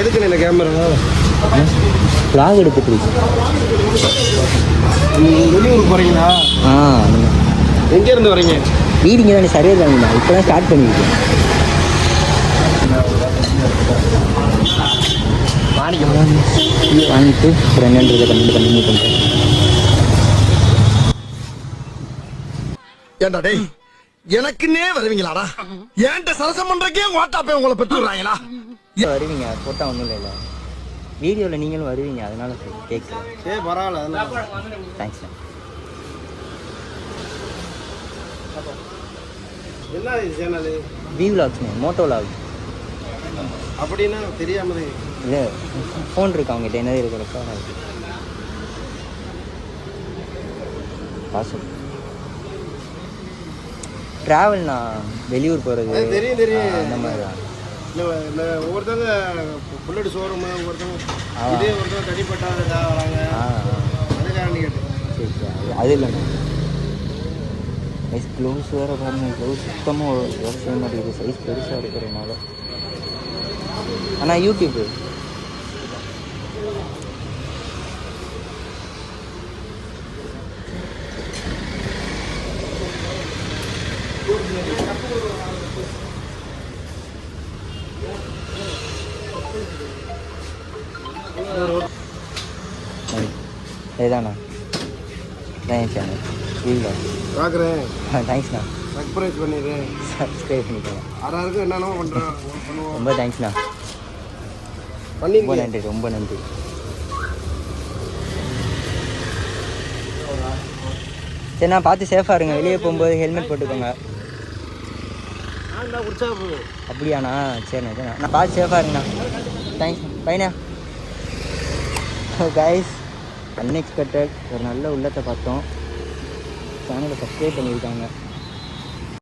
எதுக்கு இந்த camera vlog எடுத்து ப்ளீஸ். வெளியூருக்கு போகிறீங்களா? எங்கேருந்து வரீங்க? வீடு இங்கே தானே சரியாக தாங்கண்ணா. இப்போ தான் ஸ்டார்ட் பண்ணியிருக்கேன். வாங்கிட்டு ஒரு என்னன்றதை கண்டினியூ பண்ணுறேன். ஏண்டா டேய், எனக்குன்னே வருவீங்களாடா? ஏன்ட்ட சரசம் பண்றக்கே வாட்டாப்பே உங்களை பெற்றுறாங்களா? வருவீங்க போட்டால் ஒன்றும் இல்லை. வீடியோவில் நீங்களும் வருவீங்க, அதனால கேட்குறேன். சரி பரவாயில்ல, அதெல்லாம் தேங்க்ஸ்ண்ணா. என்ன சேனல்? விலாக்ஸ்ண்ணே, Moto vlog. அப்படின்னா தெரியாம இல்லை, ஃபோன் இருக்கு அவங்ககிட்ட, என்னது இருக்கிறப்ப காசு ட்ராவல்ண்ணா, வெளியூர் போகிறது தெரியும் தெரியும். அந்த மாதிரி தான். இல்லை ஒவ்வொருத்தவங்க புல்லட் ஷோரூம், ஒவ்வொருத்தவங்க இதே ஒருத்தவங்க தனிப்பட்ட வராங்க. அதுக்காக கேட்டேன். சரி சரி, அது இல்லைண்ணா. சைஸ் க்ளவுஸ் வேறு பாருங்கள். க்ளவுஸ் சுத்தமாக வேறு செய்ய மாட்டேங்குது, சைஸ் பெருசாக இருக்கிறதுனால. ஆனால் யூடியூப்பு இதுதாண்ணா, இதான் என் சேனல் வீடியோ பார்க்குறேன். தேங்க்ஸ்ண்ணா. சர்ப்ரைஸ் பண்ணிடுறேன். சப்ஸ்கிரைப் பண்ணிக்கோங்க. யாராருக்கும் என்னென்ன பண்ணுறோம் பண்ணுவோம். ரொம்ப தேங்க்ஸ்ண்ணா. ரொம்ப நன்றி, ரொம்ப நன்றி. சரிண்ணா, பார்த்து சேஃபாக இருங்க. வெளியே போகும்போது ஹெல்மெட் போட்டுக்கோங்க. அப்படியாண்ணா? சரிண்ணா சரிண்ணா, நான் பார்த்து சேஃபாக இருங்கண்ணா. தேங்க்ஸ் பையனா. கைஸ், அன்எக்ஸ்பெக்டட் ஒரு நல்ல உள்ளத்தை பார்த்தோம். சேனலை சப்ஸ்கிரைப் பண்ணியிருக்காங்க.